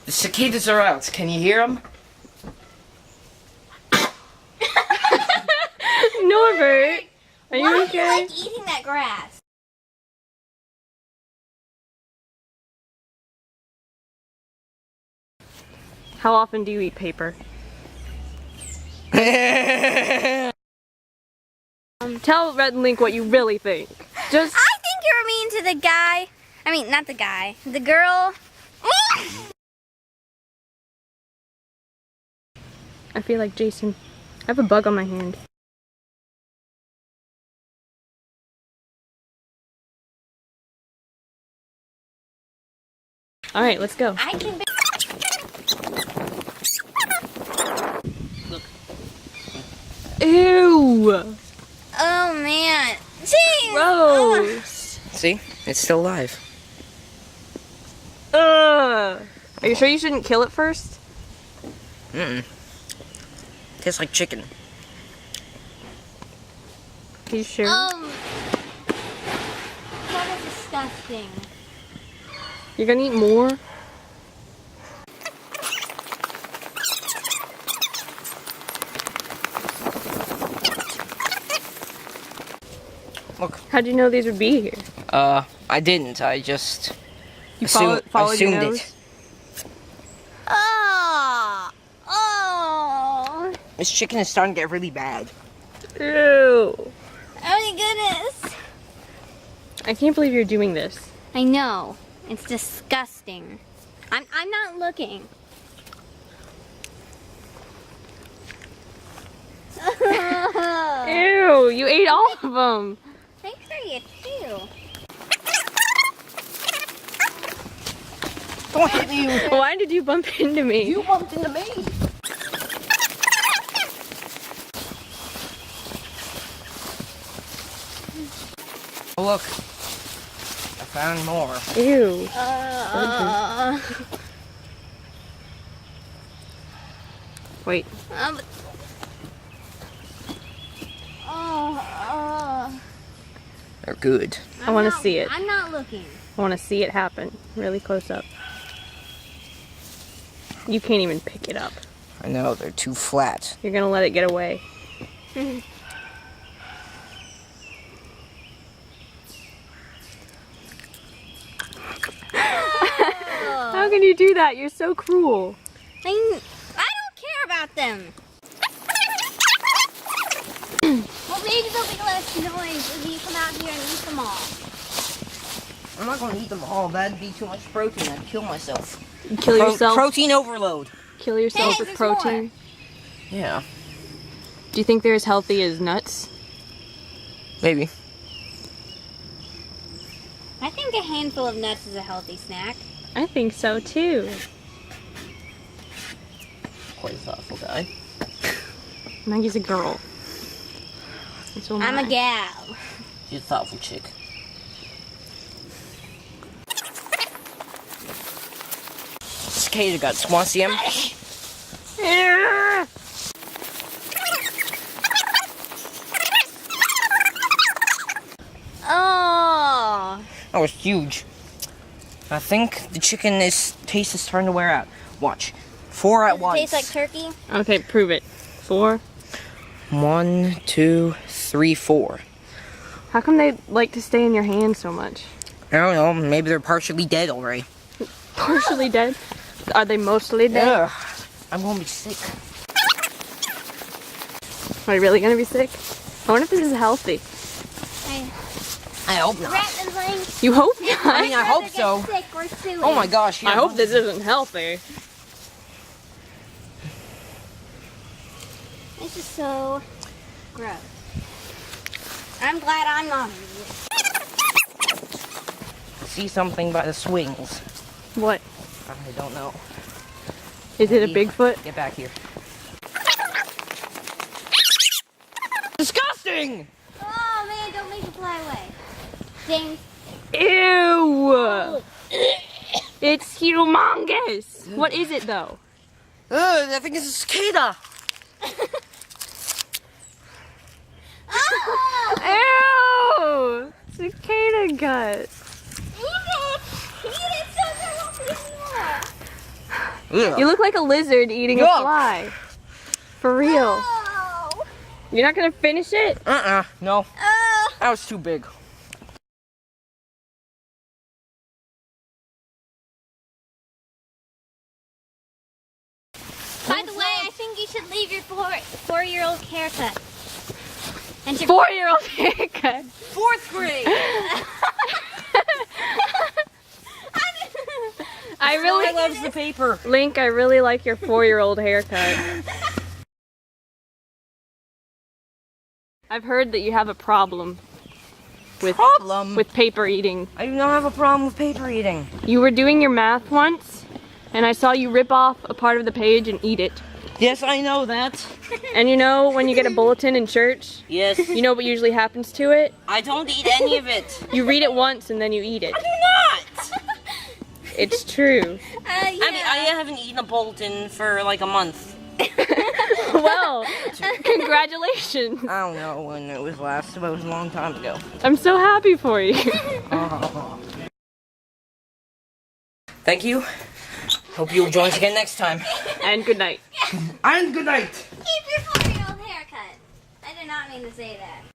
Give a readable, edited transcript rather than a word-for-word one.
The cicadas are out. Can you hear them? Norbert, are you Why okay? do you like eating that grass? How often do you eat paper? Tell Rhett and Link what you really think. Just I think you're mean to the guy. I mean, not the guy. The girl. I feel like Jason. I have a bug on my hand. All right, let's go. I can be. Ew! Oh man. Jeez. Gross. See? It's still alive. Ugh. Are you sure you shouldn't kill it first? Mm-mm. Tastes like chicken. Are you sure? That is disgusting. You're gonna eat more? Look. How'd you know these would be here? I didn't. I just You assumed followed your nose? it. Oh. This chicken is starting to get really bad. Ew. Oh my goodness. I can't believe you're doing this. I know. It's disgusting. I'm not looking. Ew, you ate all of them. Thanks for you too. Don't hit me. Why did you bump into me? You bumped into me. Oh, look. I found more. Ew. Wait. They're good. I want to see it. I'm not looking. I want to see it happen. Really close up. You can't even pick it up. I know, they're too flat. You're gonna let it get away. How can you do that? You're so cruel. I don't care about them. Well, maybe there'll be less noise if you come out here and eat them all. I'm not going to eat them all. That'd be too much protein. I'd kill myself. You kill yourself. Protein overload. Kill yourself Hey, with there's protein. more. Yeah, Do you think they're as healthy as nuts? maybe. I think a handful of nuts is a healthy snack. I think so too. Quite a thoughtful guy. Maggie's a girl. And so am I'm I. a gal. She's a thoughtful chick. Cicada guts. Want to see him? Yeah. Oh. That was huge. I think the taste is starting to wear out. Watch. 4 at once. Tastes like turkey. Okay, prove it. 4. 1, 2, 3, 4. How come they like to stay in your hand so much? I don't know. Maybe they're partially dead already. Partially dead? Are they mostly dead? Yeah. I'm going to be sick. Are you really gonna be sick? I wonder if this is healthy. I hope not. Rhett and Link. You hope I not. mean, I hope so. Sick, we're suing. Oh my gosh. I hope this isn't healthy. This is so gross. I'm glad I'm not in this. See something by the swings. What? I don't know. Is it a Bigfoot? Get back here. Disgusting! Oh man, don't make it fly away. James. Ew! It's humongous! What is it though? Ugh, I think it's a cicada. Oh! Ew! Cicada gut. Eat it! Eat it so there won't be more! Ugh. You look like a lizard eating a Yuck. fly. For real. Oh. You're not gonna finish it? No. Oh. That was too big. By the way, I think you should leave your four-year-old haircut. And your 4-year-old haircut. 4th grade. I really loves the paper. Link, I really like your 4-year-old haircut. I've heard that you have a problem with paper eating. I do not have a problem with paper eating. You were doing your math once, and I saw you rip off a part of the page and eat it. Yes, I know that. And you know when you get a bulletin in church, Yes. you know what usually happens to it? I don't eat any of it. You read it once and then you eat it. I do not. It's true. yeah. I mean, I haven't eaten a bulletin for like a month. Well, congratulations. I don't know when it was last, but it was a long time ago. I'm so happy for you. Thank you. Hope you'll join us again next time. And good night. And good night. Keep your 4-year-old haircut. I did not mean to say that.